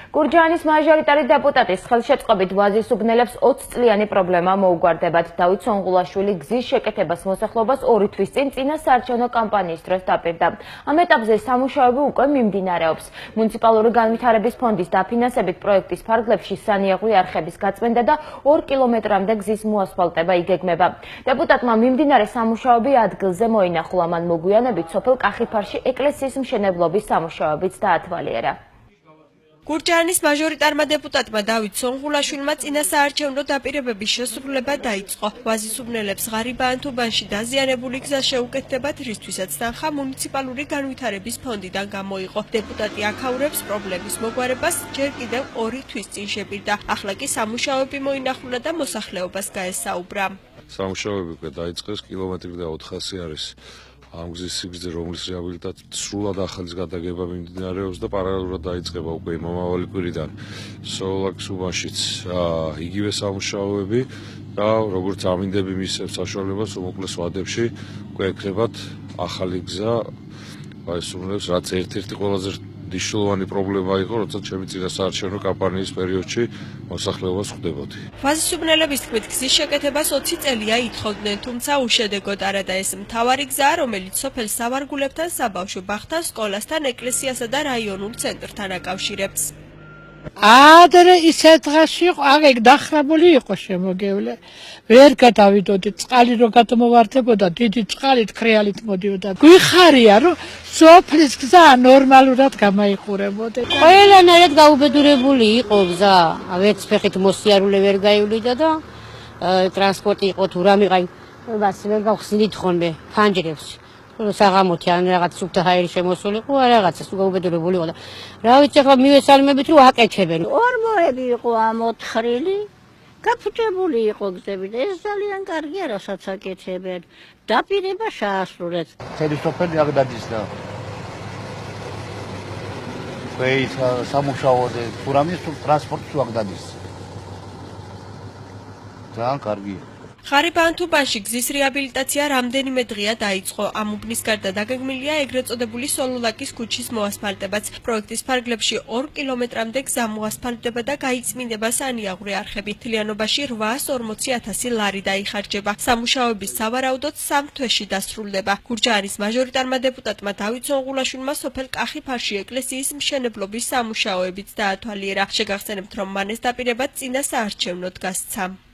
გურჯაანის მაჟორიტარი დეპუტატის ხელშეწყობით ვაზის უბნელებს 20 წლიანი პრობლემა მოუგვარდებათ. დავით სონღულაშვილი გზის შეკეთებას მოსახლეობას 2 თვის წინ წინა საარჩევნო კამპანიის დროს დაპირდა. ამ ეტაპზე სამუშაოები უკვე მიმდინარეობს. მუნიციპალური განვითარების ფონდის დაფინანსებით პროექტის ფარგლებში სანიაღვრე არხების გაწმენდა და 2 კილომეტრამდე გზის მოასფალტება იგეგმება. დეპუტატმა მიმდინარე სამუშაოები ადგილზე მოინახულა, მან მოგვიანებით სოფელ კახიფარში ეკლესიის მშენებლობის სამუშაოებიც დაათვალიერა. გურჯაანის მაჟორიტარმა დეპუტატმა დავით სონღულაშვილმა წინა საარჩევნო დაპირებების შესრულება დაიწყო. ვაზის უბნელებს ღარიბაანთუბანში დაზიანებული გზა შეუკეთდებათ, რისთვისაც თანხა მუნიციპალური განვითარების ფონდიდან გამოიყო. დეპუტატი აქაურებს პრობლემის მოგვარებას ჯერ კიდევ 2 თვის წინ შეპირდა. ახლა კი სამუშაოები მოინახულა და მოსახლეობას გაესაუბრა. სამუშაოები უკვე დაიწყეს, კილომეტრი და 400 არის. ამ გზის სიგრძე, რომლის რეაბილიტაცია სრულად ახალის გადაგება მიმდინარეობს და პარალელურად დაიწყება უკვე მომავალი კვირიდან სოლაკის უბანშიც იგივე სამუშაოები და როგორც ამინდები მისცემს საშუალებას უმოკლეს ვადებში უკვე ეკრებათ ახალი გზა ვაზის უბნელებს, რაც ერთ-ერთი ყველაზე მნიშვნელოვანი პრობლემა იყო, როცა ჩემი წინა საარჩევნო კამპანიის პერიოდში მოსახლეობას ხვდებოდი. ვაზის უბნელების თქმით, გზის შეკეთებას 20 წელია ითხოვდნენ, თუმცა უშედეგოდ არადა ეს მთავარი გზაა, რომელიც სოფელ სავარგულებთან, საბავშვო ბაღთან, სკოლასთან, ეკლესიასა და რაიონულ ცენტრთან აკავშირებს. ადრე ისეთ დღეში იყო, აგ დახრებული იყო შემოგევლე. ვერ გადავიდოდი, წყალი რო გადმოვარდებოდა, დიდი წყალით, ქრიალით მოდიოდა. გვიხარია, რომ სოფლის გზა ნორმალურად გამაიყურებოდა. ყველანაირად გაუბედურებული იყო გზა. ვერც ფეხით მოსიარულე ვერ გაივლიდა და ტრანსპორტი იყო თუ რამე, აი, ბას ვერ გავხსნით ხოლმე ფანჯრებს. საღამოთი ან რაღაც სუფთა ჰაერი შემოსულიყო, რაღაცა გაუბედურებული იყო და რა ვიცი, ახლა მივესალმებით, რომ აკეთებენ. ორმოები იყო ამოთხრილი, გაფუჭებული იყო გზები და ეს ძალიან კარგია, რასაც აკეთებენ. დაპირება შეასრულეთ. მთელი სოფელი აქ დადის და ეს სამუშაოზე თუ რამე ტრანსპორტი აქ დადის. ძალიან კარგია. ღარიბაანთუბანში გზის რეაბილიტაცია რამდენიმე დღეა დაიწყო. ამ უბნის გარდა დაგეგმილია ეგრეთ წოდებული სოლოლაკის ქუჩის მოასფალტებაც. პროექტის ფარგლებში 2 კილომეტრამდე გზა მოასფალტდება და გაიწმინდება სანიაღვრე არხები. მთლიანობაში 840,000 ლარი დაიხარჯება. სამუშაოების სავარაუდოდ 3 თვეში დასრულდება. გურჯაანის მაჟორიტარმა დეპუტატმა დავით სონღულაშვილმა სოფელ კახიფარში ეკლესიის მშენებლობის სამუშაოებიც დაათვალიერა. შეგახსენებთ, რომ მან ეს დაპირება წინა საარჩევნოდ გასცა.